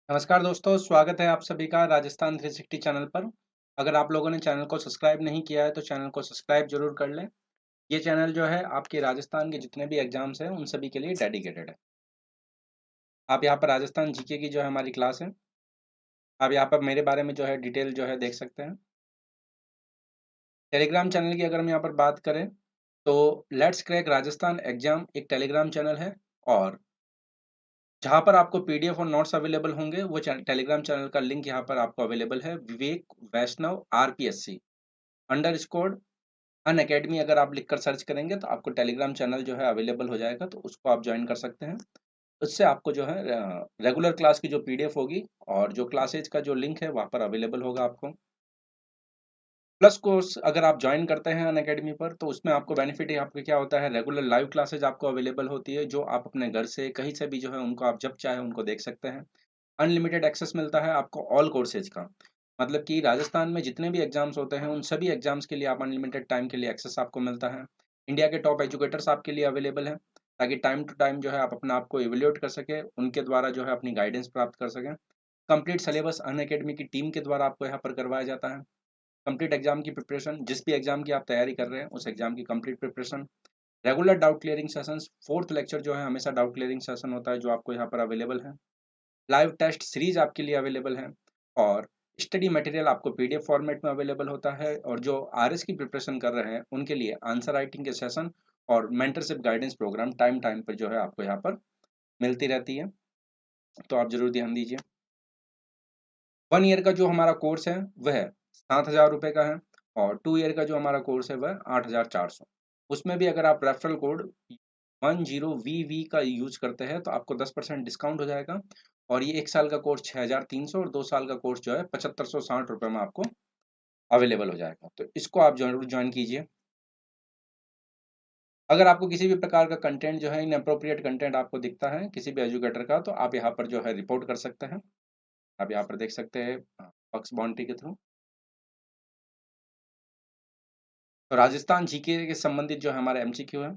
नमस्कार दोस्तों, स्वागत है आप सभी का राजस्थान 360 चैनल पर। अगर आप लोगों ने चैनल को सब्सक्राइब नहीं किया है, तो चैनल को सब्सक्राइब ज़रूर कर लें। ये चैनल जो है आपके राजस्थान के जितने भी एग्ज़ाम्स हैं, उन सभी के लिए डेडिकेटेड है। आप यहाँ पर राजस्थान जीके की जो है हमारी क्लास है। आप यहाँ पर मेरे बारे में जो है डिटेल जो है देख सकते हैं। टेलीग्राम चैनल की अगर हम यहाँ पर बात करें, तो लेट्स क्रैक राजस्थान एग्ज़ाम एक टेलीग्राम चैनल है और जहाँ पर आपको पीडीएफ और नोट्स अवेलेबल होंगे, वो टेलीग्राम चैनल का लिंक यहाँ पर आपको अवेलेबल है। विवेक वैष्णव आरपीएससी अंडरस्कोर अनअकैडमी अगर आप लिखकर सर्च करेंगे तो आपको टेलीग्राम चैनल जो है अवेलेबल हो जाएगा, तो उसको आप जॉइन कर सकते हैं। उससे आपको जो है रेगुलर क्लास की जो पीडीएफ होगी और जो क्लासेज का जो लिंक है वहाँ पर अवेलेबल होगा आपको। प्लस कोर्स अगर आप जॉइन करते हैं अनअकैडमी पर, तो उसमें आपको बेनिफिट यहाँ पे क्या होता है, रेगुलर लाइव क्लासेज आपको अवेलेबल होती है, जो आप अपने घर से कहीं से भी जो है उनको आप जब चाहे उनको देख सकते हैं। अनलिमिटेड एक्सेस मिलता है आपको ऑल कोर्सेज का। मतलब कि राजस्थान में जितने भी एग्जाम्स होते हैं, उन सभी एग्जाम्स के लिए आप अनलिमिटेड टाइम के लिए एक्सेस आपको मिलता है। इंडिया के टॉप एजुकेटर्स आपके लिए अवेलेबल हैं, ताकि टाइम टू टाइम जो है आप अपने आप को इवेल्युएट कर सकें, उनके द्वारा जो है अपनी गाइडेंस प्राप्त कर सकें। कंप्लीट सिलेबस अनअकैडमी की टीम के द्वारा आपको यहाँ पर करवाया जाता है। कंप्लीट एग्जाम की प्रिपरेशन, जिस भी एग्जाम की आप तैयारी कर रहे हैं, उस एग्जाम की complete preparation. Regular doubt clearing sessions, fourth lecture जो है हमेशा डाउट क्लियरिंग सेशन होता है, जो आपको यहाँ पर अवेलेबल है। लाइव टेस्ट सीरीज आपके लिए अवेलेबल है और स्टडी मटेरियल आपको पीडीएफ फॉर्मेट में अवेलेबल होता है, और जो आरएस की प्रिपरेशन कर रहे हैं उनके लिए आंसर राइटिंग के सेशन और mentorship guidance program time time पर जो है आपको यहाँ पर मिलती रहती है। तो आप जरूर ध्यान दीजिए। 1 ईयर का जो हमारा कोर्स है वह 7,000 रुपये का है, और 2 ईयर का जो हमारा कोर्स है वह 8,400। उसमें भी अगर आप रेफरल कोड 10VV का यूज करते हैं, तो आपको 10% डिस्काउंट हो जाएगा, और ये 1 साल का कोर्स 6,300 और 2 साल का कोर्स जो है 7,560 रुपये में आपको अवेलेबल हो जाएगा। तो इसको आप जरूर ज्वाइन कीजिए। अगर आपको किसी भी प्रकार का कंटेंट जो है, इन अप्रोप्रिएट कंटेंट आपको दिखता है किसी भी एजुकेटर का, तो आप यहाँ पर जो है रिपोर्ट कर सकते हैं। आप यहाँ पर देख सकते हैं बक्स बाउंड्री के थ्रू। तो राजस्थान जीके के संबंधित जो है हमारा एमसीक्यू है।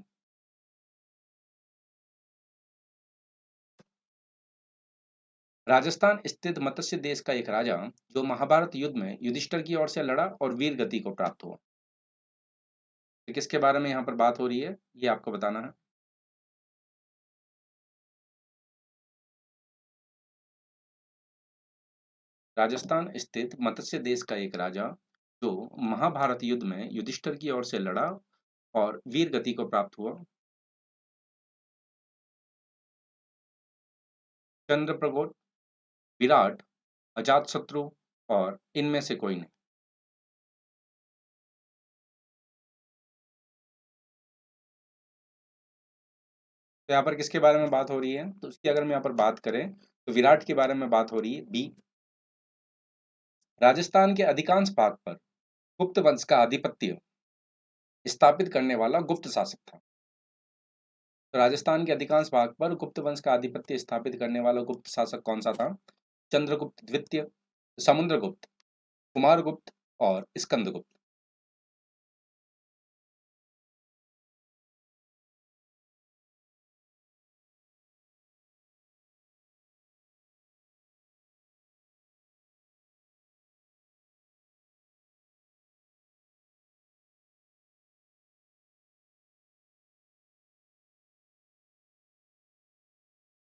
राजस्थान स्थित मत्स्य देश का एक राजा, जो महाभारत युद्ध में युधिष्ठिर की ओर से लड़ा और वीर गति को प्राप्त हुआ। तो किसके बारे में यहाँ पर बात हो रही है, ये आपको बताना है। राजस्थान स्थित मत्स्य देश का एक राजा, जो महाभारत युद्ध में युधिष्ठिर की ओर से लड़ा और वीर गति को प्राप्त हुआ। चंद्रप्रगोट, विराट, अजातशत्रु और इनमें से कोई नहीं। तो यहाँ पर किसके बारे में बात हो रही है, तो उसकी अगर हम यहाँ पर बात करें, तो विराट के बारे में बात हो रही है। बी, राजस्थान के अधिकांश भाग पर गुप्त वंश का आधिपत्य स्थापित करने वाला गुप्त शासक था। तो राजस्थान के अधिकांश भाग पर गुप्त वंश का आधिपत्य स्थापित करने वाला गुप्त शासक कौन सा था? चंद्रगुप्त द्वितीय, समुद्रगुप्त, कुमारगुप्त और स्कंदगुप्त।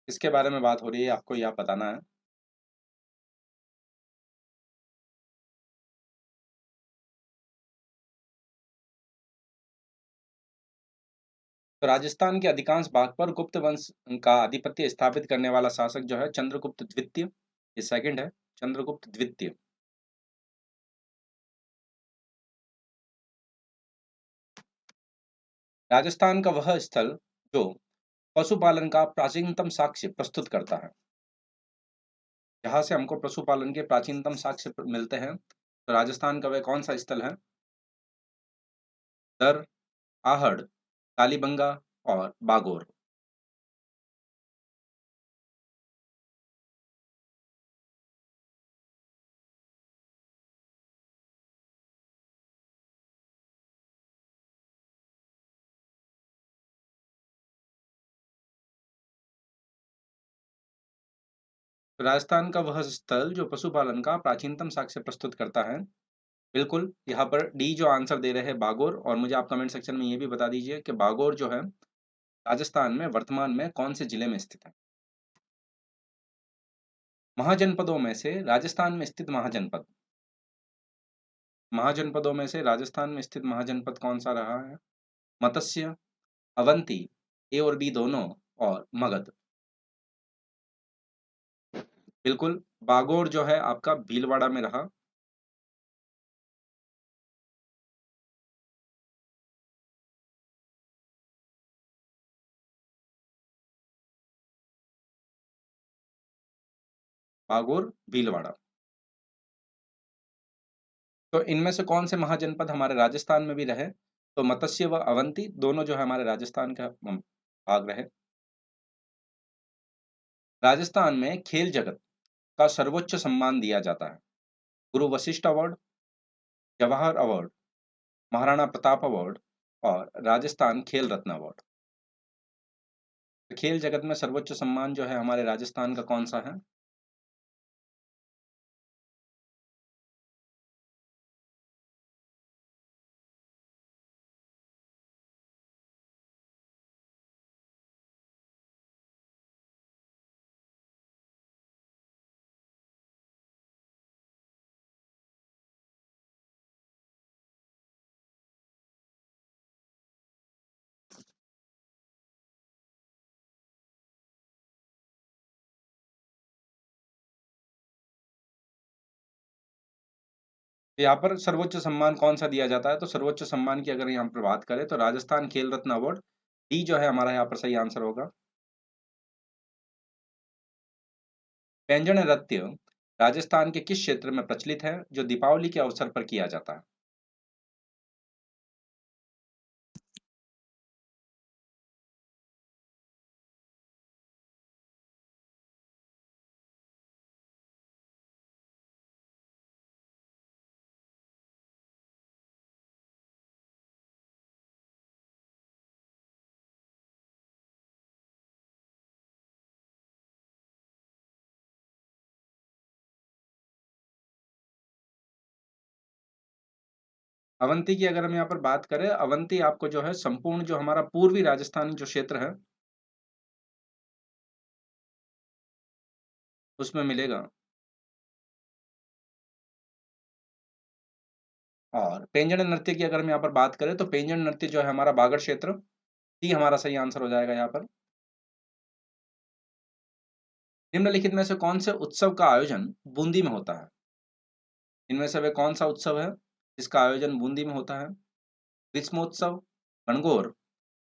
इसके बारे में बात हो रही है, आपको यह बताना है। तो राजस्थान के अधिकांश भाग पर गुप्त वंश का आधिपत्य स्थापित करने वाला शासक जो है चंद्रगुप्त द्वितीय, ये सेकंड है, चंद्रगुप्त द्वितीय। राजस्थान का वह स्थल जो पशुपालन का प्राचीनतम साक्ष्य प्रस्तुत करता है। जहाँ से हमको पशुपालन के प्राचीनतम साक्ष्य मिलते हैं, तो राजस्थान का वह कौन सा स्थल है? दर, आहड़, कालीबंगा और बागोर। तो राजस्थान का वह स्थल जो पशुपालन का प्राचीनतम साक्ष्य प्रस्तुत करता है। बिल्कुल, यहाँ पर डी जो आंसर दे रहे हैं बागोर, और मुझे आप कमेंट सेक्शन में ये भी बता दीजिए कि बागोर जो है राजस्थान में वर्तमान में कौन-से जिले में स्थित है? महाजनपदों में से राजस्थान में स्थित महाजनपद, महाजनपदों में से राजस्थान में स्थित महाजनपद कौन-सा रहा है? मत्स्य, अवंती, ए और बी दोनों, और मगध। बिल्कुल, बागोर जो है आपका भीलवाड़ा में रहा। बागोर, भीलवाड़ा। तो इनमें से कौन से महाजनपद हमारे राजस्थान में भी रहे? तो मत्स्य व अवंती दोनों जो है हमारे राजस्थान का भाग रहे। राजस्थान में खेल जगत का सर्वोच्च सम्मान दिया जाता है। गुरु Vashishtha award, Jawahar award, Maharana Pratap award, और राजस्थान खेल रत्न अवार्ड। तो खेल जगत में सर्वोच्च सम्मान जो है हमारे राजस्थान का कौन-सा है? यहाँ पर सर्वोच्च सम्मान कौन-सा दिया जाता है? तो सर्वोच्च सम्मान की अगर यहाँ पर बात करें तो राजस्थान खेल रत्न अवार्ड, डी जो है हमारा यहाँ पर सही आंसर होगा। व्यंजन नृत्य राजस्थान के किस क्षेत्र में प्रचलित है, जो दीपावली के अवसर पर किया जाता है? अवंती की अगर हम यहाँ पर बात करें, अवंती आपको जो है संपूर्ण जो हमारा पूर्वी राजस्थान जो क्षेत्र है, उसमें मिलेगा। और पेंजण नृत्य की अगर हम यहाँ पर बात करें, तो पेंजण नृत्य जो है हमारा बागड़ क्षेत्र, डी हमारा सही आंसर हो जाएगा यहाँ पर। निम्नलिखित में से कौन से उत्सव का आयोजन बूंदी में होता है? इनमें से वे कौन सा उत्सव है जिसका आयोजन बूंदी में होता है? ग्रीष्मोत्सव, गणगौर,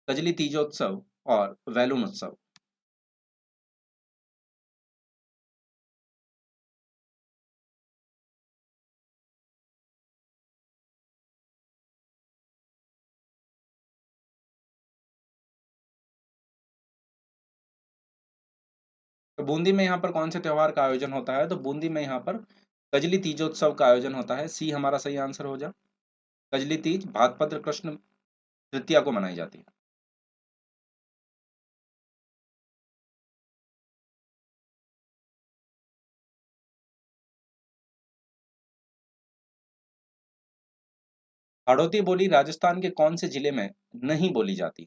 कजली तीजोत्सव, और वैलून उत्सव। तो बूंदी में यहाँ पर कौन से त्योहार का आयोजन होता है? तो बूंदी में यहाँ पर कजली तीजोत्सव का आयोजन होता है। सी हमारा सही आंसर हो जा। कजली तीज भाद्रपद कृष्ण तृतीया को मनाई जाती है। हाड़ौती बोली राजस्थान के कौन से जिले में नहीं बोली जाती?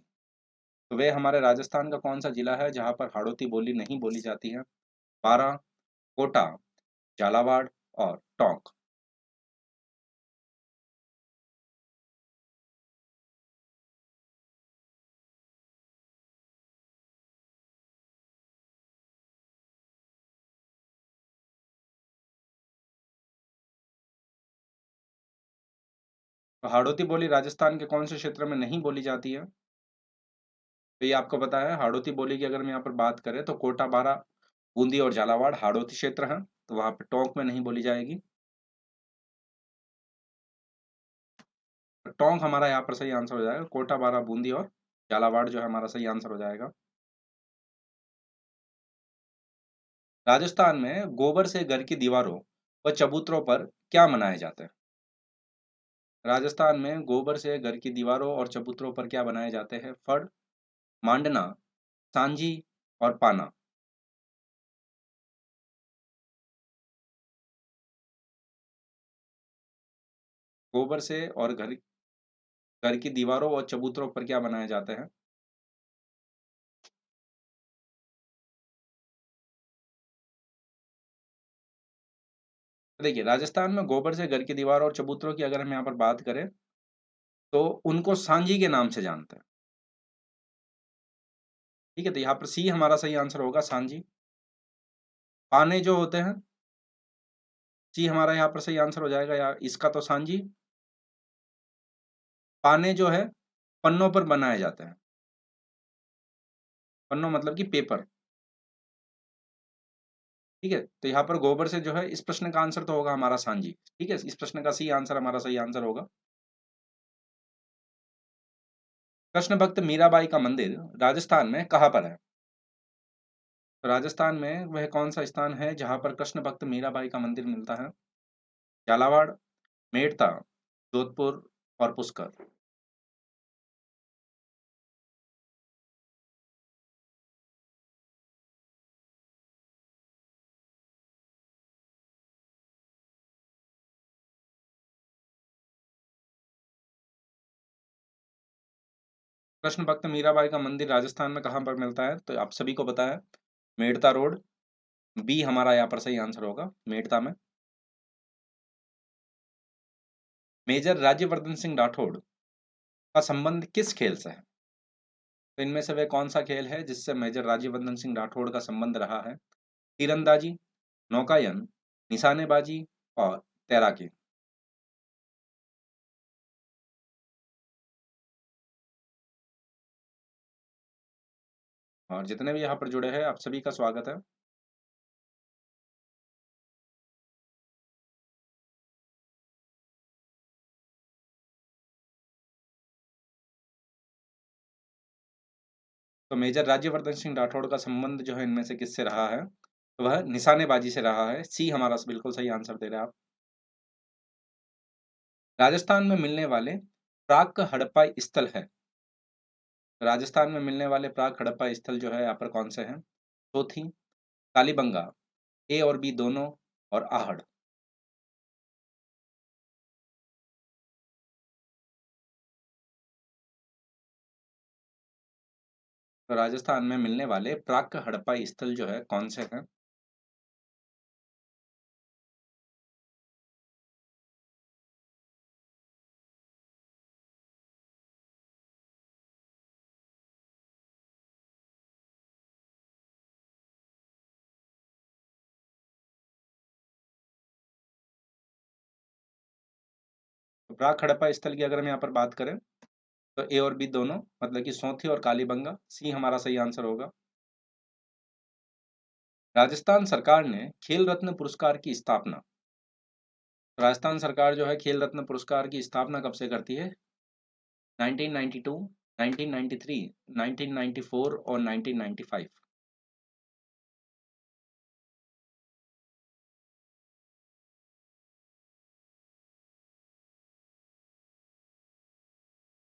तो वे हमारे राजस्थान का कौन सा जिला है जहाँ पर हाड़ौती बोली नहीं बोली जाती है? बारां, कोटा, झालावाड़, और टोंक। तो हाड़ौती बोली राजस्थान के कौन से क्षेत्र में नहीं बोली जाती है? तो ये आपको पता है, हाड़ौती बोली की अगर हम यहाँ पर बात करें तो कोटा, बारां, बूंदी और झालावाड़ हाड़ौती क्षेत्र है, तो वहाँ पे टोंक में नहीं बोली जाएगी। तो टोंक हमारा यहाँ पर सही आंसर हो जाएगा। कोटा, बारां, बूंदी और झालावाड़ जो है हमारा सही आंसर हो जाएगा। राजस्थान में गोबर से घर की दीवारों व चबूतरों पर क्या मनाए जाते हैं? राजस्थान में गोबर से घर की दीवारों और चबूतरों पर क्या बनाए जाते हैं? फड़, मांडना, सांजी, और पाना। गोबर से और घर की दीवारों और चबूतरों पर क्या बनाए जाते हैं? तो देखिए, राजस्थान में गोबर से घर की दीवार और चबूतरों की अगर हम यहाँ पर बात करें, तो उनको सांजी के नाम से जानते हैं। ठीक है? तो यहाँ पर सी हमारा सही आंसर होगा, सांजी। पाने जो होते हैं, सी हमारा यहाँ पर सही आंसर हो जाएगा, या इसका तो सांजी। पाने जो है, पन्नों पर बनाए जाते हैं। पन्नों मतलब कि पेपर। ठीक है? तो यहाँ पर गोबर से जो है, इस प्रश्न का आंसर तो होगा हमारा सांजी। ठीक है? इस प्रश्न का सी आंसर हमारा सही आंसर होगा। कृष्ण भक्त मीराबाई का मंदिर राजस्थान में कहाँ पर है? तो राजस्थान में वह कौन-सा स्थान है जहाँ पर कृष्ण भक्त मीराबाई का मंदिर मिलता है? झालावाड़, मेड़ता, जोधपुर और पुष्कर। कृष्ण भक्त मीराबाई का मंदिर राजस्थान में कहाँ पर मिलता है? तो आप सभी को पता है, मेड़ता रोड, बी हमारा यहाँ पर सही आंसर होगा, मेड़ता में। मेजर राज्यवर्धन सिंह राठौड़ का संबंध किस खेल से है? तो इनमें से वह कौन-सा खेल है जिससे मेजर राज्यवर्धन सिंह राठौड़ का संबंध रहा है? तीरंदाजी, नौकायन, निशानेबाजी और तैराकी। और जितने भी यहाँ पर जुड़े हैं, आप सभी का स्वागत है। तो मेजर राज्यवर्धन सिंह राठौड़ का संबंध जो है इनमें से किससे रहा है? तो वह निशानेबाजी से रहा है। सी हमारा बिल्कुल सही आंसर दे रहे हैं आप। राजस्थान में मिलने वाले प्राक हड़प्पा स्थल है। राजस्थान में मिलने वाले प्राक हड़प्पा स्थल जो है यहाँ पर कौन से हैं? चौथी, कालीबंगा, ए और बी दोनों और आहड़। तो राजस्थान में मिलने वाले प्राक हड़प्पा स्थल जो है कौन से हैं? तो प्राक हड़प्पा स्थल की अगर हम यहाँ पर बात करें, तो ए और बी दोनों मतलब कि सोंथी और कालीबंगा, सी हमारा सही आंसर होगा। राजस्थान सरकार ने खेल रत्न पुरस्कार की स्थापना, राजस्थान सरकार जो है खेल रत्न पुरस्कार की स्थापना कब से करती है? 1992, 1993, 1994 और 1995।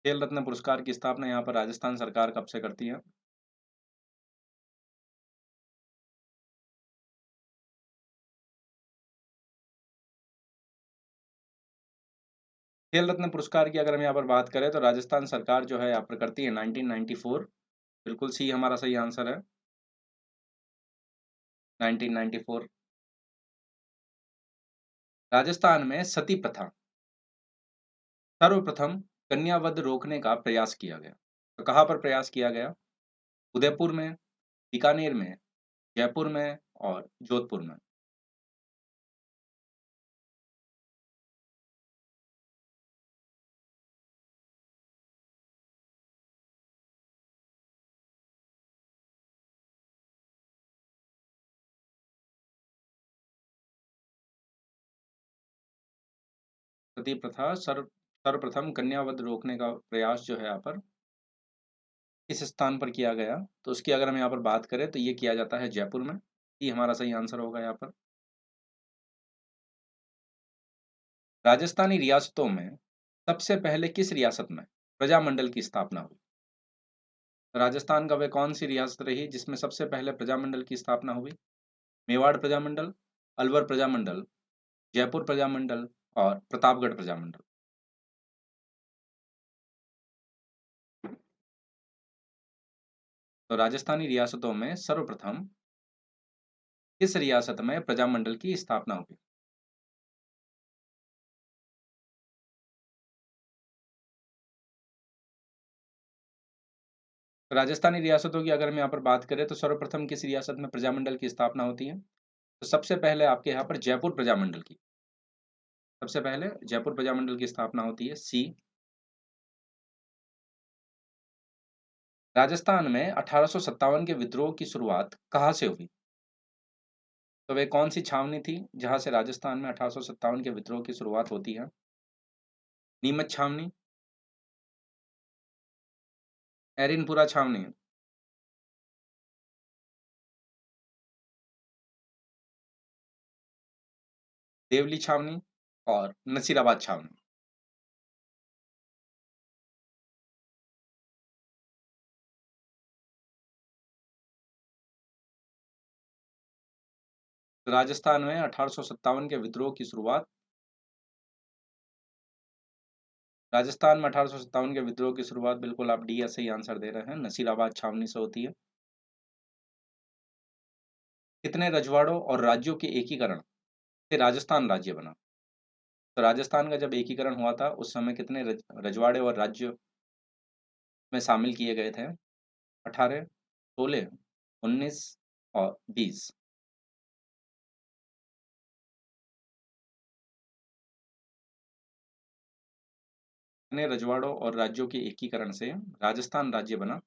खेल रत्न पुरस्कार की स्थापना यहाँ पर राजस्थान सरकार कब से करती है? खेल रत्न पुरस्कार की अगर हम यहाँ पर बात करें, तो राजस्थान सरकार जो है यहाँ पर करती है 1994। बिल्कुल सी हमारा सही आंसर है, 1994। राजस्थान में सती प्रथा सर्वप्रथम कन्यावध रोकने का प्रयास किया गया। तो कहाँ पर प्रयास किया गया? उदयपुर में, बीकानेर में, जयपुर में और जोधपुर में। सती प्रथा सर्वप्रथम कन्यावध रोकने का प्रयास जो है यहाँ पर किस स्थान पर किया गया? तो उसकी अगर हम यहाँ पर बात करें, तो ये किया जाता है जयपुर में। ये हमारा सही आंसर होगा यहाँ पर। राजस्थानी रियासतों में सबसे पहले किस रियासत में प्रजामंडल की स्थापना हुई? राजस्थान का वह कौन सी रियासत रही जिसमें सबसे पहले प्रजामंडल की स्थापना हुई? मेवाड़ प्रजामंडल, अलवर प्रजामंडल, जयपुर प्रजामंडल और प्रतापगढ़ प्रजामंडल। तो राजस्थानी रियासतों में सर्वप्रथम किस रियासत में प्रजामंडल की स्थापना हुई? तो राजस्थानी रियासतों की अगर हम यहाँ पर बात करें तो सर्वप्रथम किस रियासत में प्रजामंडल की स्थापना होती है? तो सबसे पहले आपके यहाँ पर जयपुर प्रजामंडल की सबसे पहले जयपुर प्रजामंडल की स्थापना होती है। सी। राजस्थान में 1857 के विद्रोह की शुरुआत कहाँ से हुई? तो वे कौन सी छावनी थी जहां से राजस्थान में 1857 के विद्रोह की शुरुआत होती है? नीमच छावनी, एरिनपुरा छावनी, देवली छावनी और नसीराबाद छावनी। तो राजस्थान में 1857 के विद्रोह की शुरुआत राजस्थान में 1857 के विद्रोह की शुरुआत बिल्कुल आप डी या सही आंसर दे रहे हैं, नसीराबाद छावनी से होती है। कितने रजवाड़ों और राज्यों के एकीकरण से राजस्थान राज्य बना? तो राजस्थान का जब एकीकरण हुआ था उस समय कितने रजवाड़े और राज्य में शामिल किए गए थे? 18, 16, 19 और 20। कितने रजवाड़ों और राज्यों के एकीकरण से राजस्थान राज्य बना?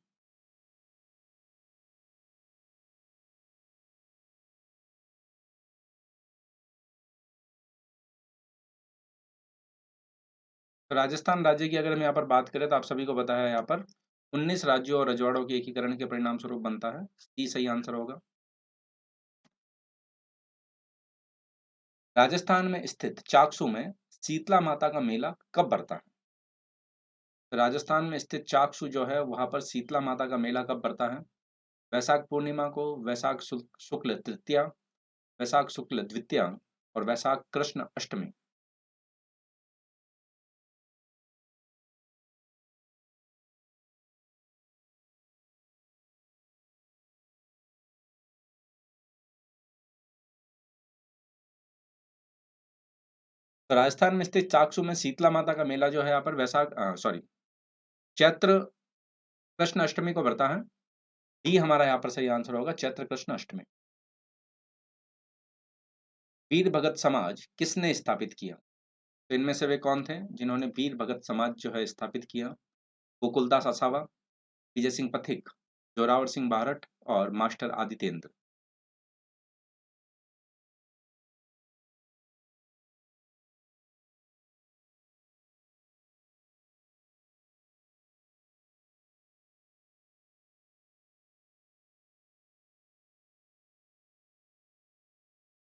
तो राजस्थान राज्य की अगर हम यहाँ पर बात करें तो आप सभी को पता है यहाँ पर 19 राज्यों और रजवाड़ों के एकीकरण के परिणाम स्वरूप बनता है। सी सही आंसर होगा। राजस्थान में स्थित चाकसू में शीतला माता का मेला कब बढ़ता है? तो राजस्थान में स्थित चाकसू जो है वहां पर शीतला माता का मेला कब बढ़ता है? वैशाख पूर्णिमा को, वैशाख शुक्ल तृतीया, वैशाख शुक्ल द्वितीया और वैशाख कृष्ण अष्टमी। तो राजस्थान में स्थित चाकसू में शीतला माता का मेला जो है यहाँ पर वैशाख सॉरी चैत्र कृष्ण अष्टमी को बढ़ता है। डी हमारा यहाँ पर सही आंसर होगा, चैत्र कृष्ण अष्टमी। वीर भगत समाज किसने स्थापित किया? तो इनमें से वे कौन थे जिन्होंने वीर भगत समाज जो है स्थापित किया? गोकुलदास आसावा, विजय सिंह पथिक, जोरावर सिंह बारठ और मास्टर आदितेंद्र।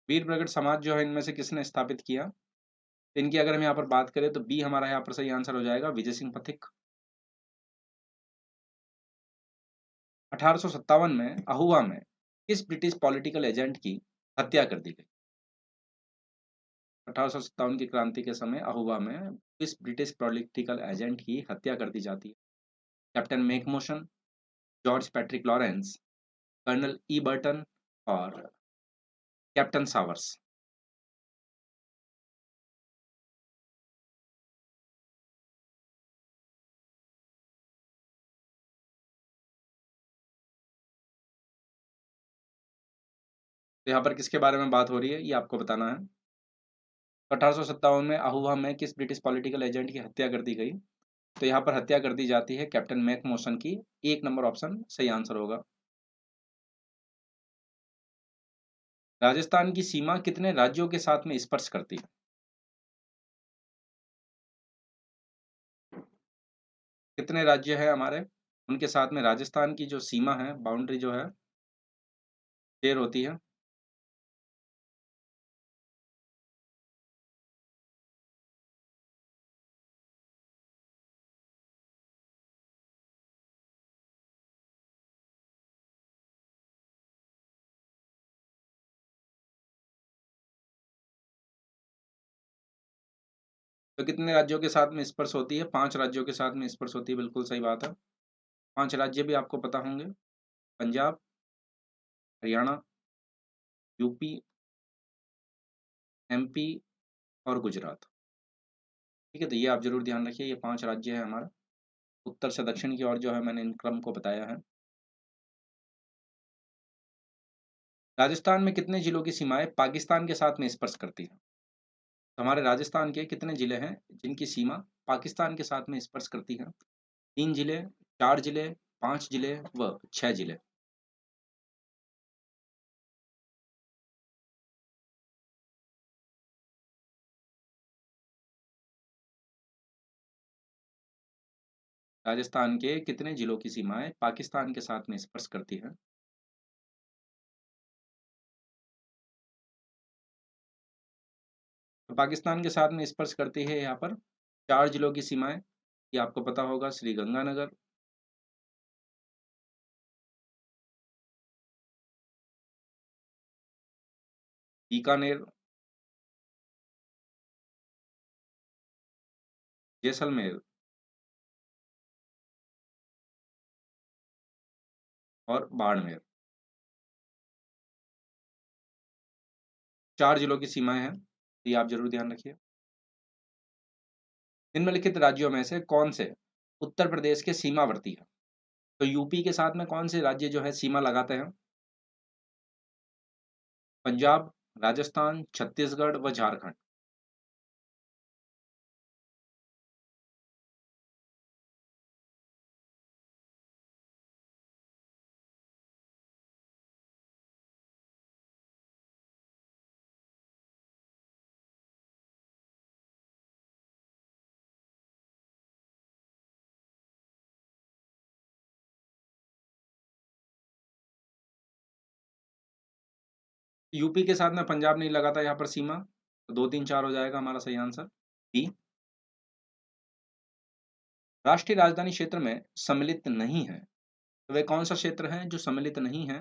वीर भगत समाज जो है इनमें से किसने स्थापित किया? इनकी अगर हम यहाँ पर बात करें तो बी हमारा यहाँ पर सही आंसर हो जाएगा, विजय सिंह पथिक। 1857 में अहुआ में किस ब्रिटिश पॉलिटिकल एजेंट की हत्या कर दी गई? 1857 की क्रांति के समय अहुआ में किस ब्रिटिश पॉलिटिकल एजेंट की हत्या कर दी जाती है? Captain McMahon, George Patrick Lawrence, colonel E Burton और कैप्टन सावर्स। तो यहाँ पर किसके बारे में बात हो रही है ये आपको बताना है। 1857 में अहुआ में किस ब्रिटिश पॉलिटिकल एजेंट की हत्या कर दी गई? तो यहाँ पर हत्या कर दी जाती है कैप्टन मैकमोशन की। एक नंबर ऑप्शन सही आंसर होगा। राजस्थान की सीमा कितने राज्यों के साथ में स्पर्श करती है? कितने राज्य है हमारे, उनके साथ में राजस्थान की जो सीमा है, बाउंड्री जो है शेयर होती है? तो कितने राज्यों के साथ में स्पर्श होती है? 5 राज्यों के साथ में स्पर्श होती है, बिल्कुल सही बात है। 5 राज्य भी आपको पता होंगे। पंजाब, हरियाणा, यूपी, एमपी और गुजरात। ठीक है, तो ये आप ज़रूर ध्यान रखिए, ये 5 राज्य है हमारा। उत्तर से दक्षिण की ओर जो है मैंने इन क्रम को बताया है। राजस्थान में कितने जिलों की सीमाएँ पाकिस्तान के साथ में स्पर्श करती हैं? तो हमारे राजस्थान के कितने जिले हैं जिनकी सीमा पाकिस्तान के साथ में स्पर्श करती है? 3 जिले, 4 जिले, 5 जिले व 6 जिले। राजस्थान के कितने जिलों की सीमाएँ पाकिस्तान के साथ में स्पर्श करती हैं? तो पाकिस्तान के साथ में स्पर्श करती है यहाँ पर 4 जिलों की सीमाएँ। ये आपको पता होगा, श्री गंगानगर, बीकानेर, जैसलमेर और बाड़मेर। 4 जिलों की सीमाएँ हैं, ये आप ज़रूर ध्यान रखिए। निम्नलिखित राज्यों में से कौन से उत्तर प्रदेश के सीमावर्ती हैं? तो यूपी के साथ में कौन से राज्य जो है सीमा लगाते हैं? पंजाब, राजस्थान, छत्तीसगढ़ व झारखंड। यूपी के साथ में पंजाब नहीं लगाता यहाँ पर सीमा, तो 2, 3, 4 हो जाएगा हमारा सही आंसर। बी, राष्ट्रीय राजधानी क्षेत्र में सम्मिलित नहीं है। तो वे कौन सा क्षेत्र है जो सम्मिलित नहीं है?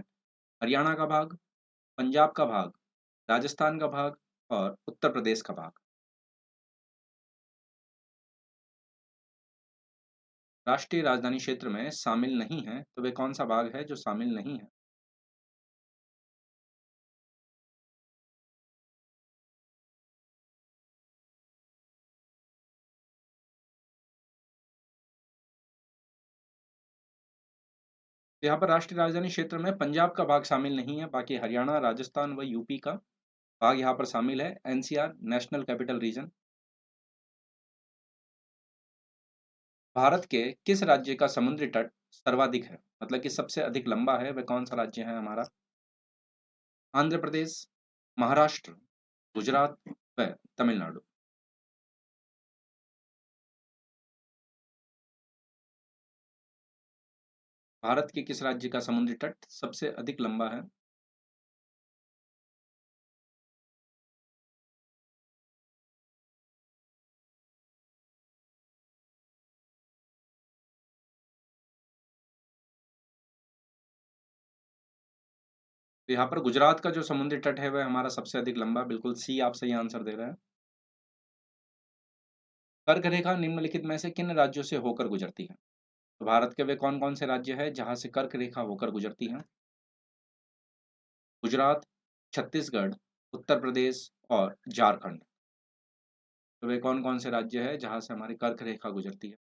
हरियाणा का भाग, पंजाब का भाग, राजस्थान का भाग और उत्तर प्रदेश का भाग। राष्ट्रीय राजधानी क्षेत्र में शामिल नहीं है, तो वे कौन सा भाग है जो शामिल नहीं है? तो यहाँ पर राष्ट्रीय राजधानी क्षेत्र में पंजाब का भाग शामिल नहीं है, बाकी हरियाणा, राजस्थान व यूपी का भाग यहाँ पर शामिल है। NCR, national capital region. Bharat के किस राज्य का समुद्री तट सर्वाधिक है? मतलब कि सबसे अधिक लंबा है, वह कौन सा राज्य है हमारा? आंध्र प्रदेश, महाराष्ट्र, गुजरात व तमिलनाडु। भारत के किस राज्य का समुद्री तट सबसे अधिक लंबा है? तो यहाँ पर गुजरात का जो समुद्री तट है वह हमारा सबसे अधिक लंबा, बिल्कुल सी आप सही आंसर दे रहे हैं। कर्क रेखा निम्नलिखित में से किन राज्यों से होकर गुजरती है? तो भारत के वे कौन-कौन से राज्य हैं जहाँ से कर्क रेखा होकर गुजरती हैं? गुजरात, छत्तीसगढ़, उत्तर प्रदेश और झारखंड। तो वे कौन-कौन से राज्य हैं जहाँ से हमारी कर्क रेखा गुजरती है?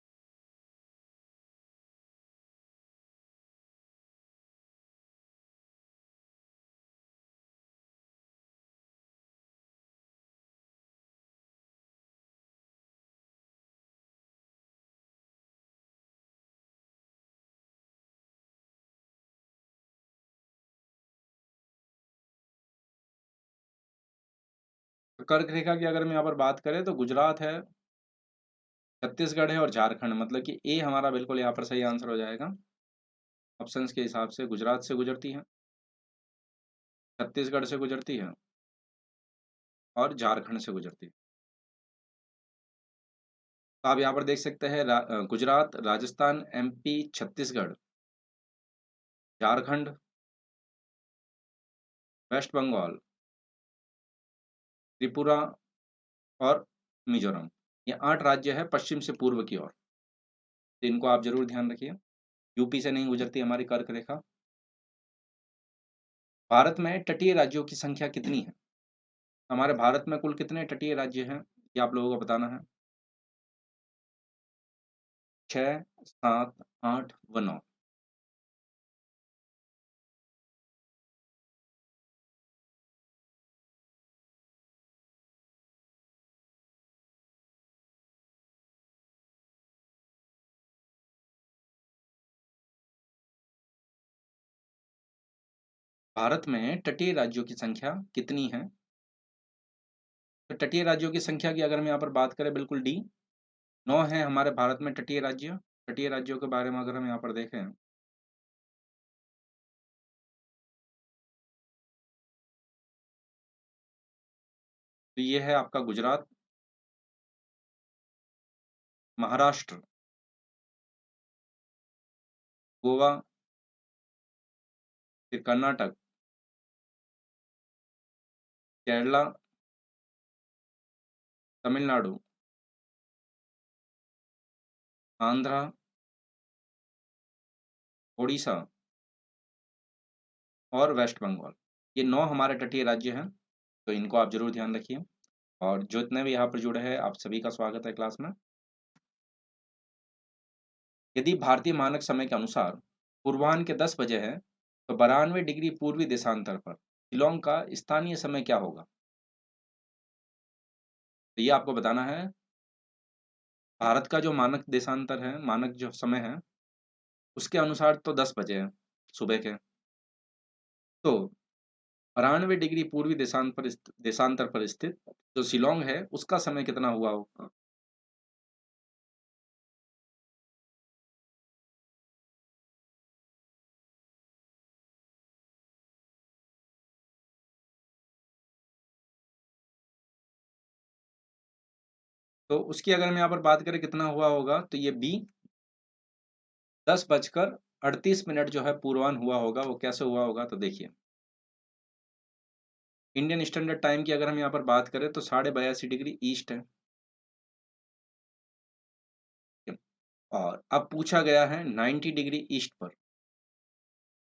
तो कर्क रेखा की अगर हम यहाँ पर बात करें तो गुजरात है, छत्तीसगढ़ है और झारखंड, मतलब कि ए हमारा बिल्कुल यहाँ पर सही आंसर हो जाएगा। ऑप्शंस के हिसाब से गुजरात से गुजरती है, छत्तीसगढ़ से गुजरती है और झारखंड से गुजरती है। तो आप यहाँ पर देख सकते हैं गुजरात, राजस्थान, एमपी, छत्तीसगढ़, झारखंड, वेस्ट बंगाल, त्रिपुरा और मिजोरम। ये 8 राज्य है पश्चिम से पूर्व की ओर। तो इनको आप ज़रूर ध्यान रखिए। यूपी से नहीं गुजरती हमारी कर्क रेखा। भारत में तटीय राज्यों की संख्या कितनी है? हमारे भारत में कुल कितने तटीय राज्य हैं? ये आप लोगों को बताना है। 6, 7, 8 व 9। भारत में तटीय राज्यों की संख्या कितनी है? तो तटीय राज्यों की संख्या की अगर हम यहाँ पर बात करें, बिल्कुल डी, 9 है हमारे भारत में तटीय राज्य। तटीय राज्यों के बारे में अगर हम यहाँ पर देखें, तो ये है आपका गुजरात, महाराष्ट्र, गोवा, फिर कर्नाटक, केरला, तमिलनाडु, आंध्र, ओडिशा और वेस्ट बंगाल। ये 9 हमारे तटीय राज्य हैं, तो इनको आप ज़रूर ध्यान रखिए। और जितने भी यहाँ पर जुड़े हैं, आप सभी का स्वागत है क्लास में। यदि भारतीय मानक समय के अनुसार पूर्वाह्न के 10 बजे है, तो 92 डिग्री पूर्वी देशांतर पर शिलोंग का स्थानीय समय क्या होगा? तो ये आपको बताना है। भारत का जो मानक देशांतर है, मानक जो समय है, उसके अनुसार तो 10 बजे है सुबह के। तो 92 डिग्री पूर्वी देशांतर पर स्थित जो शिलोंग है, उसका समय कितना हुआ होगा? तो उसकी अगर हम यहाँ पर बात करें कितना हुआ होगा, तो ये बी 10:38 जो है पूर्वाह्न हुआ होगा। वो कैसे हुआ होगा, तो देखिए, इंडियन स्टैंडर्ड टाइम की अगर हम यहाँ पर बात करें तो 82.5 डिग्री ईस्ट है। और अब पूछा गया है 90 डिग्री ईस्ट पर,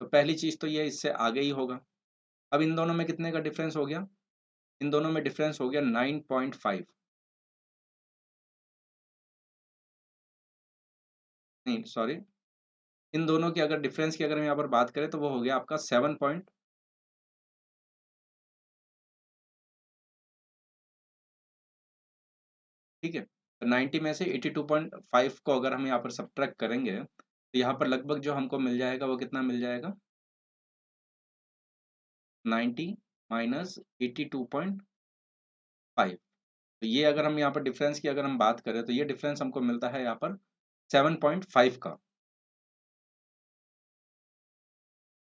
तो पहली चीज तो ये इससे आगे ही होगा। अब इन दोनों में कितने का डिफरेंस हो गया? इन दोनों में डिफरेंस हो गया 9.5। नहीं, सॉरी, इन दोनों की अगर डिफरेंस की अगर हम यहाँ पर बात करें तो वो हो गया आपका 7 पॉइंट। ठीक है, तो 90 में से 82.5 को अगर हम यहाँ पर सब्ट्रैक्ट करेंगे, तो यहाँ पर लगभग जो हमको मिल जाएगा वो कितना मिल जाएगा? 90 माइनस 82.5। तो ये अगर हम यहाँ पर डिफरेंस की अगर हम बात करें, तो ये डिफरेंस हमको मिलता है यहाँ पर 7.5 का।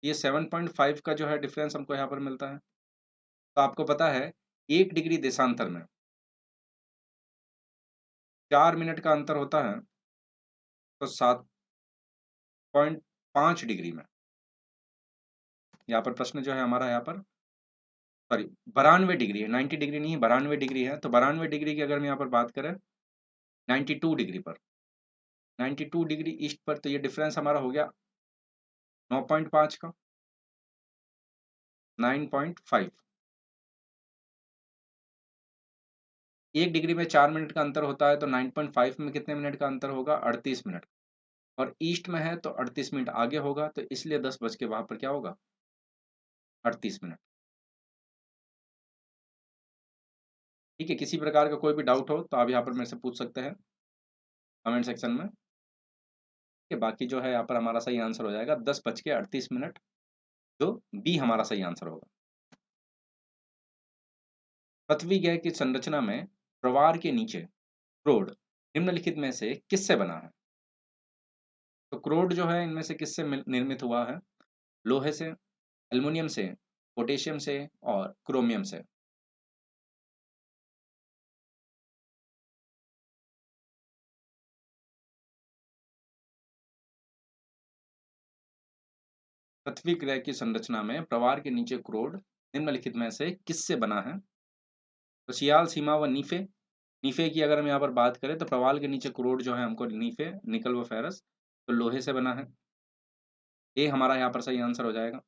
ये 7.5 का जो है डिफरेंस हमको यहाँ पर मिलता है। तो आपको पता है 1 डिग्री देशांतर में 4 मिनट का अंतर होता है, तो 7.5 डिग्री में यहाँ पर प्रश्न जो है हमारा यहाँ पर, सॉरी, 92 डिग्री है, 90 डिग्री नहीं, 92 डिग्री है। तो 92 डिग्री की अगर हम यहाँ पर बात करें 92 डिग्री पर, 92 डिग्री ईस्ट पर, तो ये डिफरेंस हमारा हो गया 9.5 का, 9.5। 1 डिग्री में 4 मिनट का अंतर होता है, तो 9.5 में कितने मिनट का अंतर होगा? 38 मिनट। और ईस्ट में है तो 38 मिनट आगे होगा, तो इसलिए 10 बज के वहाँ पर क्या होगा? 38 मिनट। ठीक है, किसी प्रकार का कोई भी डाउट हो तो आप यहाँ पर मेरे से पूछ सकते हैं कमेंट सेक्शन में। ठीक है, बाकी जो है यहाँ पर हमारा सही आंसर हो जाएगा 10:38, जो बी हमारा सही आंसर होगा। पृथ्वी ग्रह की संरचना में प्रवार के नीचे क्रोड निम्नलिखित में से किससे बना है? तो क्रोड जो है इनमें से किससे निर्मित हुआ है? लोहे से, एल्युमिनियम से, पोटेशियम से और क्रोमियम से। पृथ्वी ग्रह की संरचना में प्रवार के नीचे क्रोड निम्नलिखित में से किससे बना है? तो सियाल, सीमा व नीफे। नीफे की अगर हम यहाँ पर बात करें तो प्रवाल के नीचे क्रोड जो है हमको नीफे, निकल व फेरस, तो लोहे से बना है। ये हमारा यहाँ पर सही आंसर हो जाएगा।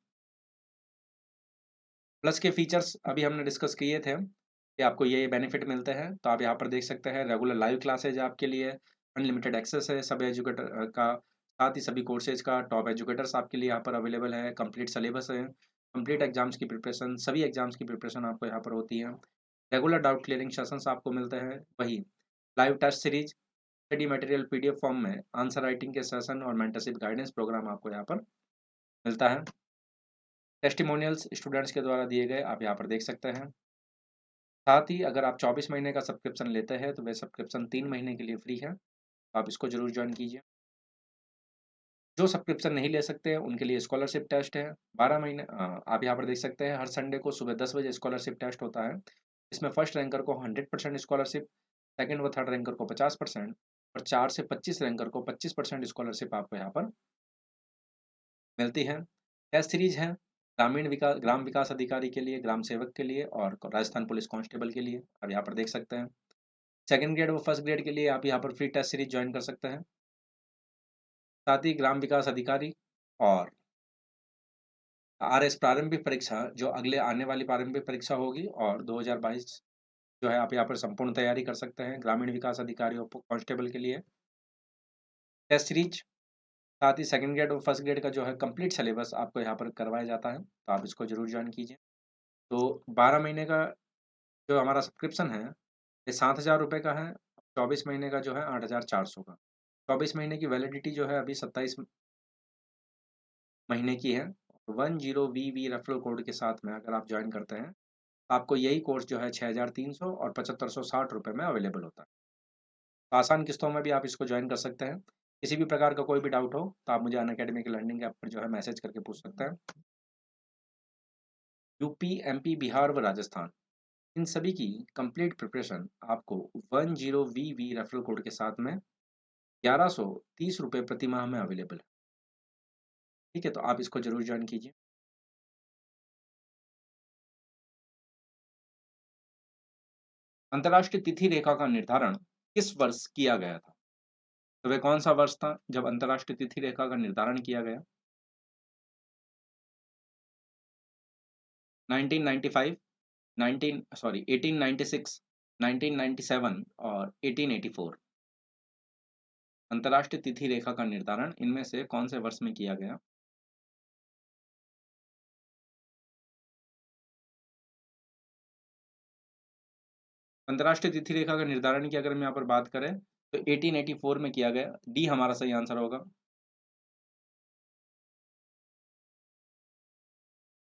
प्लस के फीचर्स अभी हमने डिस्कस किए थे कि आपको ये बेनिफिट मिलते हैं, तो आप यहाँ पर देख सकते हैं रेगुलर लाइव क्लासेज आपके लिए, अनलिमिटेड एक्सेस है सब एजुकेटर का, साथ ही सभी कोर्सेज का, टॉप एजुकेटर्स आपके लिए यहाँ पर अवेलेबल है, कंप्लीट सिलेबस है, कंप्लीट एग्जाम्स की प्रिपरेशन, सभी एग्जाम्स की प्रिपरेशन आपको यहाँ पर होती है, रेगुलर डाउट क्लियरिंग सेशंस आपको मिलते हैं, वही live test series, study material PDF form में, आंसर राइटिंग के सेशन और मेंटरशिप गाइडेंस प्रोग्राम आपको यहाँ पर मिलता है। टेस्टिमोनियल्स स्टूडेंट्स के द्वारा दिए गए आप यहाँ पर देख सकते हैं। साथ ही अगर आप 24 महीने का सब्सक्रिप्शन लेते हैं तो वह सब्सक्रिप्शन 3 महीने के लिए फ्री है। आप इसको ज़रूर जॉइन कीजिए। जो सब्सक्रिप्शन नहीं ले सकते हैं उनके लिए स्कॉलरशिप टेस्ट है। 12 महीने आप यहाँ पर देख सकते हैं हर संडे को सुबह 10 बजे स्कॉलरशिप टेस्ट होता है। इसमें फर्स्ट रैंकर को 100% स्कॉलरशिप, सेकंड व थर्ड रैंकर को 50% और 4 से 25 रैंकर को 25% स्कॉलरशिप आपको यहाँ पर मिलती है। टेस्ट सीरीज है ग्राम विकास अधिकारी के लिए, ग्राम सेवक के लिए और राजस्थान पुलिस कांस्टेबल के लिए। आप यहाँ पर देख सकते हैं। सेकंड ग्रेड व फर्स्ट ग्रेड के लिए आप यहाँ पर फ्री टेस्ट सीरीज ज्वाइन कर सकते हैं। साथ ही ग्राम विकास अधिकारी और आरएस प्रारंभिक परीक्षा जो अगले आने वाली प्रारंभिक परीक्षा होगी और 2022 जो है आप यहाँ पर संपूर्ण तैयारी कर सकते हैं ग्रामीण विकास अधिकारी और कांस्टेबल के लिए। टेस्ट सीरीज साथ ही सेकंड ग्रेड और फर्स्ट ग्रेड का जो है कंप्लीट सिलेबस आपको यहाँ पर करवाया जाता है, तो आप इसको जरूर ज्वाइन कीजिए। तो 12 महीने का जो हमारा सब्सक्रिप्शन है ये 7,000 रुपये का है। 24 महीने का जो है 8,400 का। 24 महीने की वैलिडिटी जो है अभी 27 महीने की है। 10 VV रेफरल कोड के साथ में अगर आप ज्वाइन करते हैं आपको यही कोर्स जो है 6,300 और 7,560 रुपये में अवेलेबल होता है। तो आसान किस्तों में भी आप इसको ज्वाइन कर सकते हैं। किसी भी प्रकार का कोई भी डाउट हो तो आप मुझे अनअकैडमी के लर्निंग ऐप पर जो है मैसेज करके पूछ सकते हैं। यूपी, एमपी, बिहार व राजस्थान इन सभी की कंप्लीट प्रिपरेशन आपको 10 VV रेफरल कोड के साथ में 1,130 रुपये प्रति माह में अवेलेबल है। ठीक है, तो आप इसको जरूर ज्वाइन कीजिए। अंतर्राष्ट्रीय तिथि रेखा का निर्धारण किस वर्ष किया गया था? तो वह कौन सा वर्ष था जब अंतर्राष्ट्रीय तिथि रेखा का निर्धारण किया गया? 1995, 1896, 1997 और 1884। अंतर्राष्ट्रीय तिथि रेखा का निर्धारण इनमें से कौन से वर्ष में किया गया? अंतर्राष्ट्रीय तिथि रेखा का निर्धारण की अगर हम यहाँ पर बात करें तो 1884 में किया गया। डी हमारा सही आंसर होगा।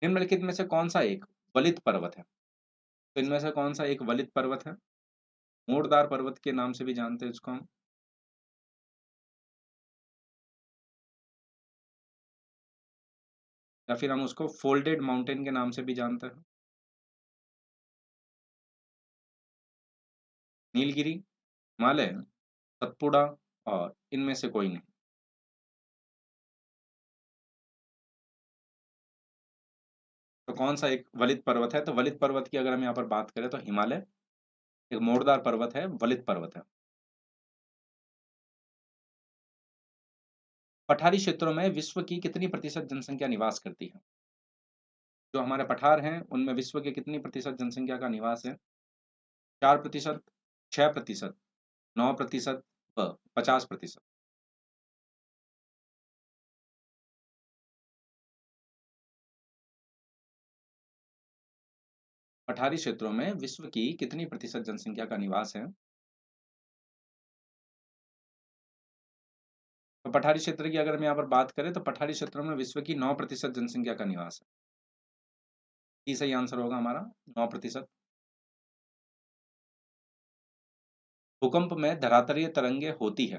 निम्नलिखित में से कौन सा एक वलित पर्वत है? तो इनमें से कौन सा एक वलित पर्वत है? मोड़दार पर्वत के नाम से भी जानते हैं इसको हम। या फिर हम उसको फोल्डेड माउंटेन के नाम से भी जानते हैं। नीलगिरी, हिमालय, सतपुड़ा और इनमें से कोई नहीं। तो कौन सा एक वलित पर्वत है? तो वलित पर्वत की अगर हम यहाँ पर बात करें तो हिमालय एक मोड़दार पर्वत है, वलित पर्वत है। पठारी क्षेत्रों में विश्व की कितनी प्रतिशत जनसंख्या निवास करती है? जो हमारे पठार हैं उनमें विश्व के कितनी प्रतिशत जनसंख्या का निवास है? 4%, 6%, 9% व 50%। पठारी क्षेत्रों में विश्व की कितनी प्रतिशत जनसंख्या का निवास है? तो पठारी क्षेत्र की अगर हम यहाँ पर बात करें तो पठारी क्षेत्रों में विश्व की 9% जनसंख्या का निवास है। ये सही आंसर होगा हमारा 9%। भूकंप में धरातलीय तरंगे होती है,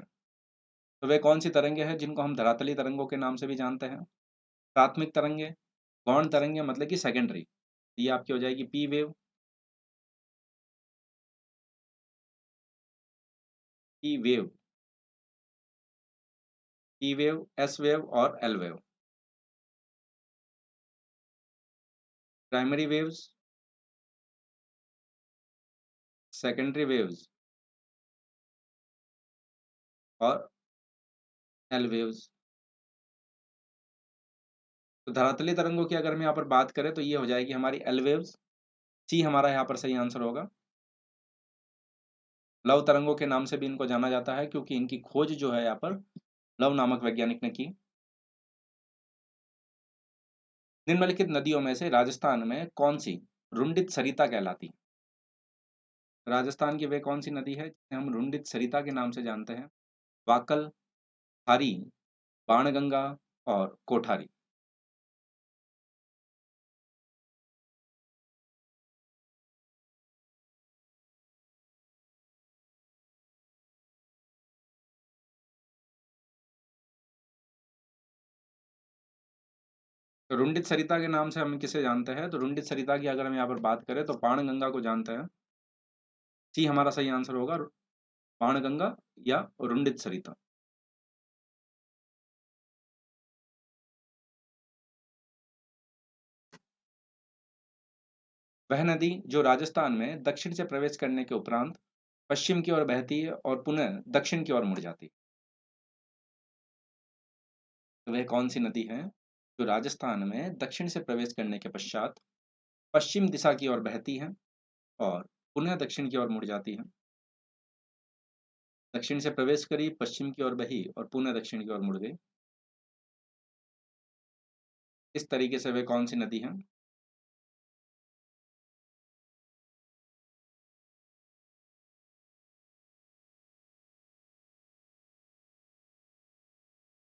तो वे कौन सी तरंगे हैं जिनको हम धरातलीय तरंगों के नाम से भी जानते हैं? प्राथमिक तरंगे, गौण तरंगे मतलब कि सेकेंडरी, ये आपकी हो जाएगी P wave, P wave, P wave, S wave और L wave. Primary waves, secondary waves और एल वेव्स। तो धरातलीय तरंगों की अगर हम यहाँ पर बात करें तो ये हो जाएगी हमारी एल वेव्स। सी हमारा यहाँ पर सही आंसर होगा। लव तरंगों के नाम से भी इनको जाना जाता है क्योंकि इनकी खोज जो है यहाँ पर लव नामक वैज्ञानिक ने की। निम्नलिखित नदियों में से राजस्थान में कौन सी रुंडित सरिता कहलाती है? राजस्थान की वे कौन सी नदी है जिसे हम रुंडित सरिता के नाम से जानते हैं? वाकल, खारी, बाणगंगा और कोठारी। तो रुंडित सरिता के नाम से हम किसे जानते हैं? तो रुंडित सरिता की अगर हम यहाँ पर बात करें तो बाणगंगा को जानते हैं। सी हमारा सही आंसर होगा, बाणगंगा या रुंडित सरिता। वह नदी जो राजस्थान में दक्षिण से प्रवेश करने के उपरांत पश्चिम की ओर बहती है और पुनः दक्षिण की ओर मुड़ जाती है। तो वह कौन सी नदी है जो राजस्थान में दक्षिण से प्रवेश करने के पश्चात पश्चिम दिशा की ओर बहती है और पुनः दक्षिण की ओर मुड़ जाती है? दक्षिण से प्रवेश करी, पश्चिम की ओर बही और पुनः दक्षिण की ओर मुड़ गई। इस तरीके से वह कौन सी नदी है?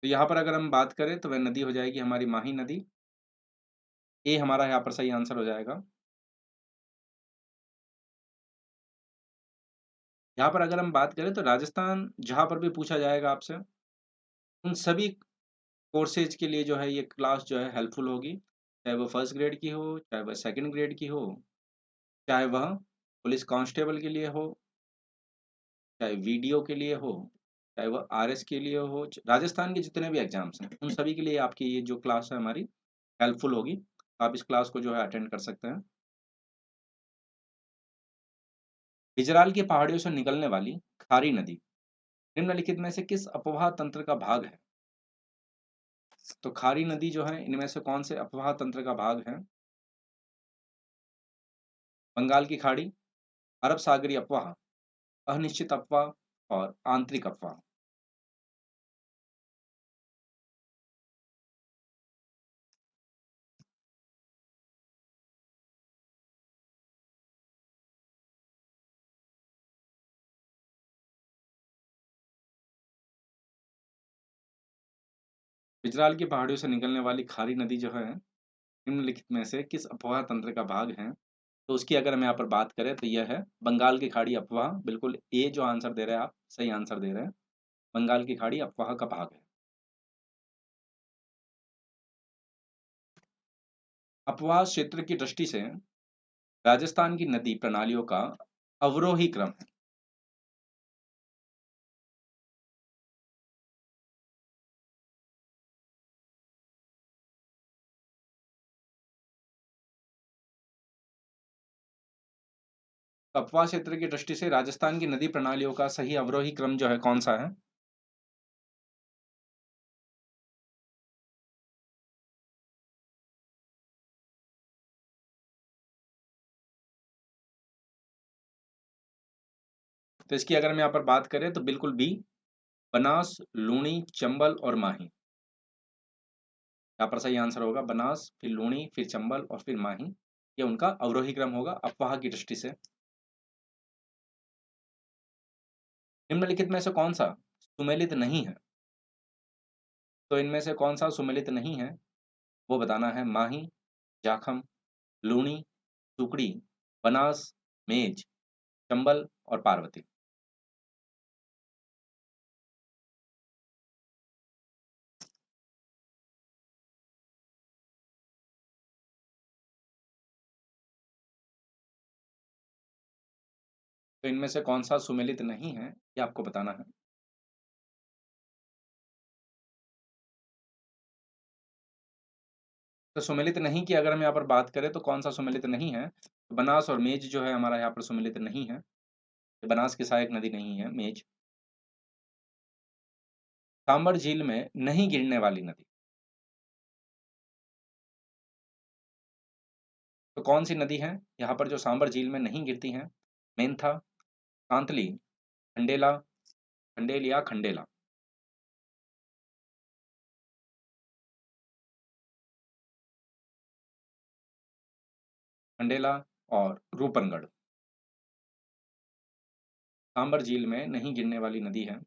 तो यहाँ पर अगर हम बात करें तो वह नदी हो जाएगी हमारी माही नदी। ए हमारा यहाँ पर सही आंसर हो जाएगा। यहाँ पर अगर हम बात करें तो राजस्थान जहाँ पर भी पूछा जाएगा आपसे, उन सभी कोर्सेज के लिए जो है ये क्लास जो है हेल्पफुल होगी। चाहे वो फर्स्ट ग्रेड की हो, चाहे वह सेकंड ग्रेड की हो, चाहे वह पुलिस कांस्टेबल के लिए हो, चाहे वीडियो के लिए हो, चाहे वह आरएस के लिए हो, राजस्थान के जितने भी एग्जाम्स हैं उन सभी के लिए आपकी ये जो क्लास है हमारी हेल्पफुल होगी। आप इस क्लास को जो है अटेंड कर सकते हैं। हिजराल की पहाड़ियों से निकलने वाली खारी नदी निम्नलिखित में से किस अपवाह तंत्र का भाग है? तो खारी नदी जो है इनमें से कौन से अपवाह तंत्र का भाग है? बंगाल की खाड़ी, अरब सागरीय अपवाह, अनिश्चित अपवाह और आंतरिक अपवाह। गुजराल की पहाड़ियों से निकलने वाली खारी नदी जो है निम्नलिखित में से किस अपवाह तंत्र का भाग है? तो उसकी अगर हम यहाँ पर बात करें तो यह है बंगाल की खाड़ी अपवाह। बिल्कुल ए जो आंसर दे रहे हैं आप सही आंसर दे रहे हैं। बंगाल की खाड़ी अपवाह का भाग है। अपवाह क्षेत्र की दृष्टि से राजस्थान की नदी प्रणालियों का अवरोही क्रम है। अपवाह क्षेत्र की दृष्टि से राजस्थान की नदी प्रणालियों का सही अवरोही क्रम जो है कौन सा है? तो इसकी अगर हम यहाँ पर बात करें तो बिल्कुल बी, बनास, लूणी, चंबल और माही। यहाँ पर सही आंसर होगा बनास, फिर लूणी, फिर चंबल और फिर माही। ये उनका अवरोही क्रम होगा अफवाह की दृष्टि से। निम्नलिखित में से कौन सा सुमेलित नहीं है? तो इनमें से कौन सा सुमेलित नहीं है वो बताना है। माही, जाखम, लूणी, सुकड़ी, बनास, मेज, चंबल और पार्वती। तो इनमें से कौन सा सुमेलित नहीं है ये आपको बताना है। तो सुमेलित नहीं की अगर हम यहाँ पर बात करें तो कौन सा सुमेलित नहीं है? तो बनास और मेज जो है हमारा यहाँ पर सुमेलित नहीं है। बनास की सहायक नदी नहीं है मेज। कांबर झील में नहीं गिरने वाली नदी। तो कौन-सी नदी है यहाँ पर जो सांभर झील में नहीं गिरती हैं? मेंथा, कांतली, खंडेला, खंडेल या खंडेला? खंडेला और रूपनगढ़। सांभर झील में नहीं गिरने वाली नदी है।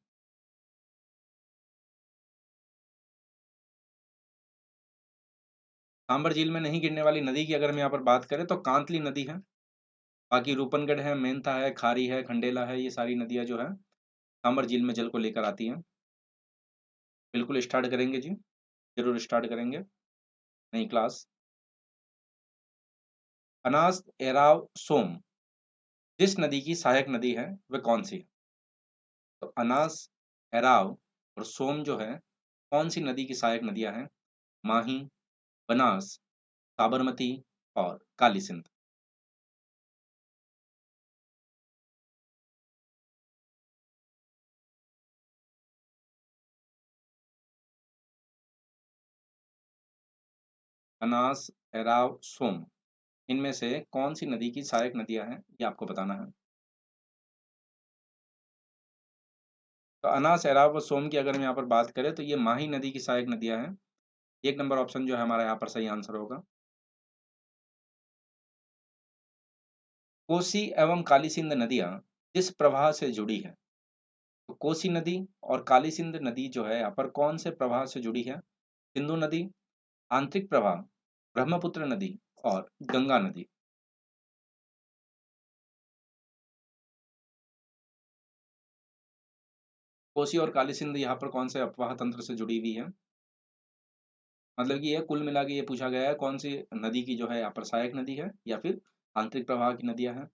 सांभर झील में नहीं गिरने वाली नदी की अगर हम यहाँ पर बात करें तो कांतली नदी है। बाकी रूपनगढ़ है, मेंथा है, खारी है, खंडेला है, ये सारी नदियाँ जो हैं सांभर झील में जल को लेकर आती हैं। बिल्कुल स्टार्ट करेंगे जी, ज़रूर स्टार्ट करेंगे नई क्लास। अनास, एराव, सोम जिस नदी की सहायक नदी है वह कौन-सी है? तो अनास, एराव और सोम जो है कौन-सी नदी की सहायक नदियाँ हैं? माही, बनास, साबरमती और काली सिंध। बनास, एराव, सोम इनमें से कौन-सी नदी की सहायक नदियाँ हैं, ये आपको बताना है। तो अनास, एराव व सोम की अगर हम यहाँ पर बात करें तो ये माही नदी की सहायक नदियाँ हैं। 1 नंबर ऑप्शन जो है हमारा यहाँ पर सही आंसर होगा। कोसी एवं काली सिंध नदियाँ किस प्रवाह से जुड़ी हैं? तो कोसी नदी और काली सिंध नदी जो है यहाँ पर कौन से प्रवाह से जुड़ी है? सिंधु नदी, आंतरिक प्रवाह, ब्रह्मपुत्र नदी और गंगा नदी। कोसी और काली सिंध यहाँ पर कौन से अपवाह तंत्र से जुड़ी हुई है? मतलब कि ये कुल मिला के ये पूछा गया है कौन सी नदी की जो है यहाँ पर सहायक नदी है या फिर आंतरिक प्रवाह की नदियाँ हैं?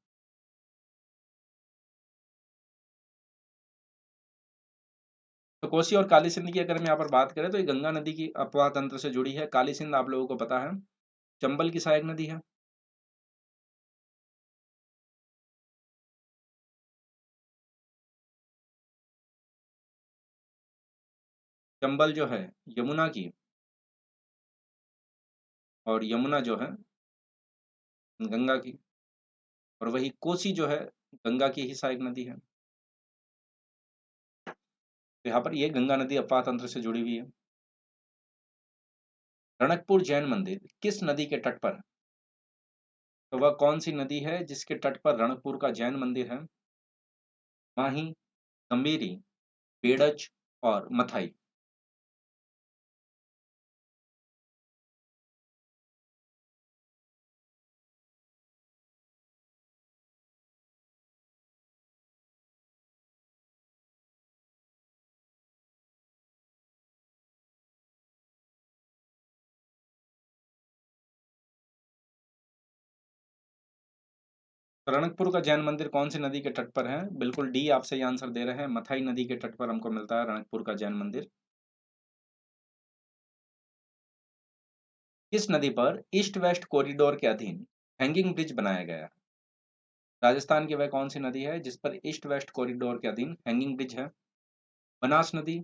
तो कोसी और काली सिंध की अगर हम यहाँ पर बात करें तो ये गंगा नदी की अपवाह तंत्र से जुड़ी है। काली सिंध आप लोगों को पता है चंबल की सहायक नदी है। चंबल जो है यमुना की और यमुना जो है गंगा की और वही कोसी जो है गंगा की ही सहायक नदी है। तो यहाँ पर ये गंगा नदी अपवाह तंत्र से जुड़ी हुई है। रणकपुर जैन मंदिर किस नदी के तट पर है? तो वह कौन सी नदी है जिसके तट पर रणकपुर का जैन मंदिर है? माही, गंभीरी, बेड़च और मथाई। रणकपुर का जैन मंदिर कौन सी नदी के तट पर है? बिल्कुल डी आप सही आंसर दे रहे हैं। मथाई नदी के तट पर हमको मिलता है रणकपुर का जैन मंदिर। किस नदी पर ईस्ट वेस्ट कॉरिडोर के अधीन हैंगिंग ब्रिज बनाया गया है? राजस्थान की वह कौन सी नदी है जिस पर ईस्ट वेस्ट कॉरिडोर के अधीन हैंगिंग ब्रिज है? बनास नदी,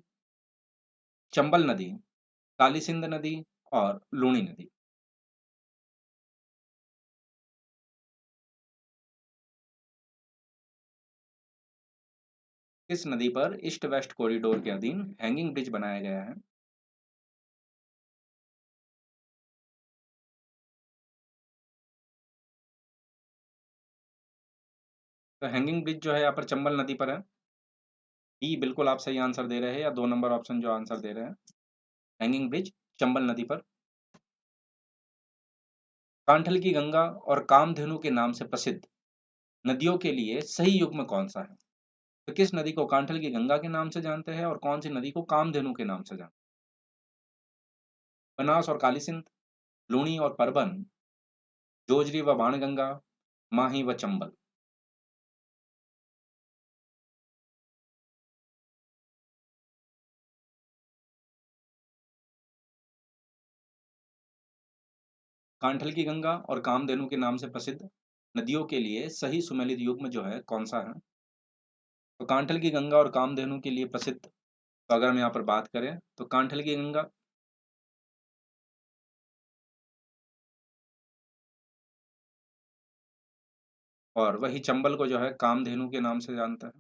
चंबल नदी, काली सिंध नदी और लूनी नदी। किस नदी पर ईस्ट वेस्ट कॉरिडोर के अधीन हैंगिंग ब्रिज बनाया गया है? तो हैंगिंग ब्रिज जो है यहाँ पर चंबल नदी पर है। डी बिल्कुल आप सही आंसर दे रहे हैं या 2 नंबर ऑप्शन जो आंसर दे रहे हैं। हैंगिंग ब्रिज चंबल नदी पर। कांठल की गंगा और कामधेनु के नाम से प्रसिद्ध नदियों के लिए सही युग्म कौन-सा है? तो किस नदी को कांठल की गंगा के नाम से जानते हैं और कौन-सी नदी को कामधेनु के नाम से जानते हैं? बनास और काली सिंध, लूनी और परबन, जोजरी व बाणगंगा, माही व चंबल। कांठल की गंगा और कामधेनु के नाम से प्रसिद्ध नदियों के लिए सही सुमेलित युग्म जो है कौन-सा है? तो कांठल की गंगा और कामधेनु के लिए प्रसिद्ध तो अगर हम यहाँ पर बात करें तो कांठल की गंगा, और वही चंबल को जो है कामधेनु के नाम से जानता है।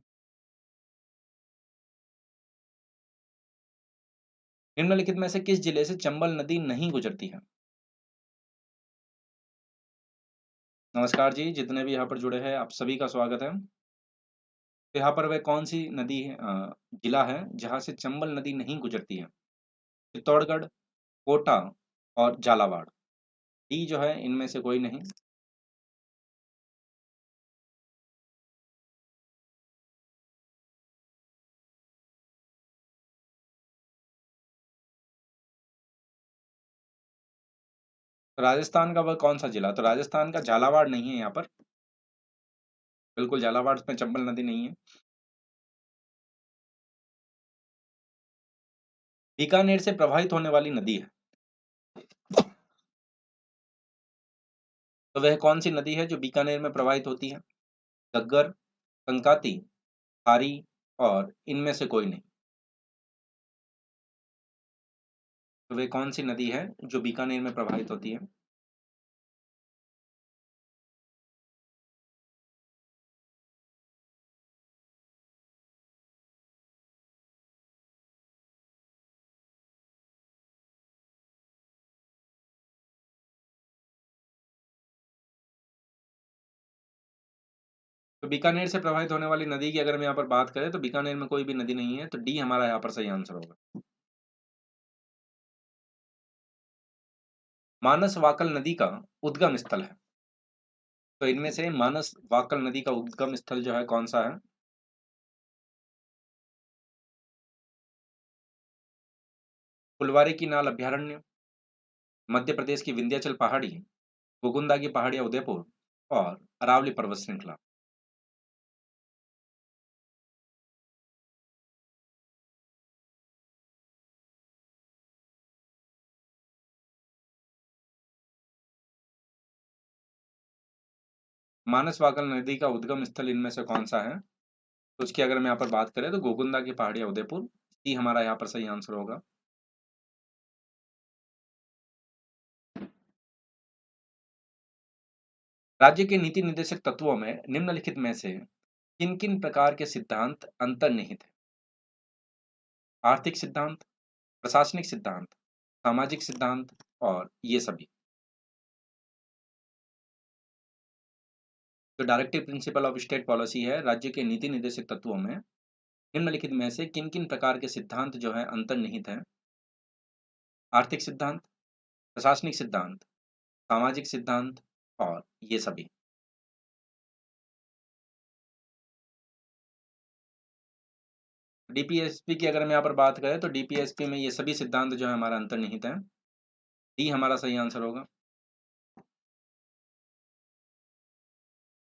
निम्नलिखित में से किस जिले से चंबल नदी नहीं गुजरती है? नमस्कार जी, जितने भी यहाँ पर जुड़े हैं आप सभी का स्वागत है। तो यहाँ पर वह कौन-सी नदी है जिला है जहाँ से चंबल नदी नहीं गुजरती है? चित्तौड़गढ़, कोटा और झालावाड़। डी जो है इनमें से कोई नहीं। तो राजस्थान का वह कौन-सा जिला? तो राजस्थान का झालावाड़ नहीं है यहाँ पर। बिल्कुल झालावाड़ में चंबल नदी नहीं है। बीकानेर से प्रवाहित होने वाली नदी है। तो वह कौन-सी नदी है जो बीकानेर में प्रवाहित होती है? घग्गर, कंकाती, खारी और इनमें से कोई नहीं। तो वह कौन-सी नदी है जो बीकानेर में प्रवाहित होती है? तो बीकानेर से प्रवाहित होने वाली नदी की अगर हम यहाँ पर बात करें तो बीकानेर में कोई भी नदी नहीं है, तो डी हमारा यहाँ पर सही आंसर होगा। मानस वाकल नदी का उद्गम स्थल है। तो इनमें से मानस वाकल नदी का उद्गम स्थल जो है कौन-सा है? फुलवारी की नाल अभयारण्य, मध्य प्रदेश की विंध्याचल पहाड़ी, गोगुंदा की पहाड़ियाँ उदयपुर और अरावली पर्वत श्रृंखला। मानस वाकल नदी का उद्गम स्थल इनमें से कौन-सा है? तो उसकी अगर हम यहाँ पर बात करें तो गोगुंदा की पहाड़ियाँ उदयपुर, डी हमारा यहाँ पर सही आंसर होगा। राज्य के नीति निर्देशक तत्वों में निम्नलिखित में से किन-किन प्रकार के सिद्धांत अंतर्निहित हैं? आर्थिक सिद्धांत, प्रशासनिक सिद्धांत, सामाजिक सिद्धांत और ये सभी। जो directive principle of state policy है, राज्य के नीति निर्देशक तत्वों में निम्नलिखित में से किन-किन प्रकार के सिद्धांत जो हैं अंतर्निहित हैं? आर्थिक सिद्धांत, प्रशासनिक सिद्धांत, सामाजिक सिद्धांत और ये सभी। डीपीएसपी की अगर हम यहाँ पर बात करें तो डीपीएसपी में ये सभी सिद्धांत जो है हमारा अंतर्निहित हैं। डी हमारा सही आंसर होगा।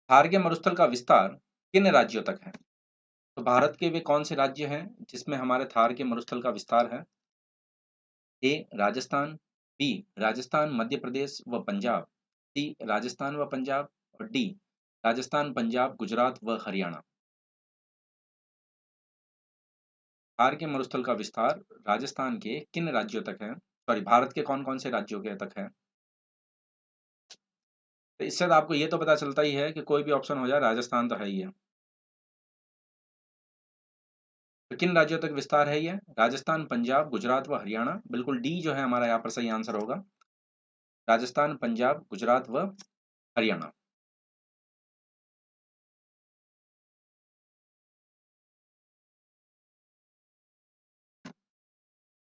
थार के मरुस्थल का विस्तार किन राज्यों तक है? तो भारत के वे कौन से राज्य हैं जिसमें हमारे थार के मरुस्थल का विस्तार है? ए राजस्थान, बी राजस्थान, मध्य प्रदेश व पंजाब, सी राजस्थान व पंजाब और डी राजस्थान, पंजाब, गुजरात व हरियाणा। थार के मरुस्थल का विस्तार राजस्थान के किन राज्यों तक है? सॉरी, भारत के कौन-कौन से राज्यों के तक है? तो इससे तो आपको ये तो पता चलता ही है कि कोई भी ऑप्शन हो जाए राजस्थान तो है ही है। तो किन राज्यों तक विस्तार है ये? राजस्थान, पंजाब, गुजरात व हरियाणा। बिल्कुल डी जो है हमारा यहाँ पर सही आंसर होगा। राजस्थान, पंजाब, गुजरात व हरियाणा।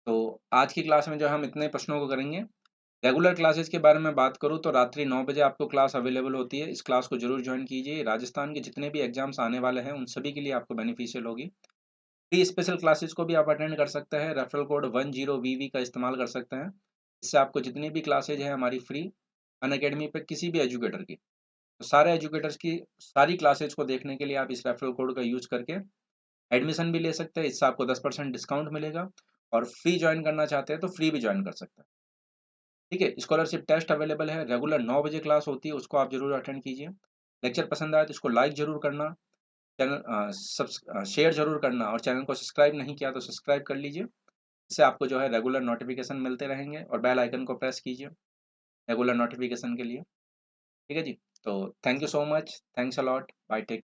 तो आज की क्लास में जो हम इतने प्रश्नों को करेंगे। रेगुलर क्लासेस के बारे में बात करूँ तो रात्रि 9 बजे आपको क्लास अवेलेबल होती है। इस क्लास को ज़रूर जॉइन कीजिए। राजस्थान के जितने भी एग्ज़ाम्स आने वाले हैं, उन सभी के लिए आपको बेनिफिशियल होगी। फ्री स्पेशल क्लासेस को भी आप अटेंड कर सकते हैं। रेफरल कोड 10VV का इस्तेमाल कर सकते हैं। इससे आपको जितनी भी क्लासेज हैं हमारी फ्री अनअकैडमी पे किसी भी एजुकेटर की, तो सारे एजुकेटर्स की सारी क्लासेज को देखने के लिए आप इस रेफरल कोड का यूज़ करके एडमिशन भी ले सकते हैं। इससे आपको 10% डिस्काउंट मिलेगा और फ्री जॉइन करना चाहते हैं तो फ्री भी जॉइन कर सकते हैं। ठीक है? स्कॉलरशिप टेस्ट अवेलेबल है। रेगुलर 9 बजे क्लास होती है, उसको आप ज़रूर अटेंड कीजिए। लेक्चर पसंद आए तो इसको लाइक ज़रूर करना, शेयर ज़रूर करना और चैनल को सब्सक्राइब नहीं किया तो सब्सक्राइब कर लीजिए। इससे आपको जो है रेगुलर नोटिफ़िकेशन मिलते रहेंगे और बेल आइकन को प्रेस कीजिए रेगुलर नोटिफ़िकेशन के लिए। ठीक है जी? तो thank you so much, thanks a lot, bye take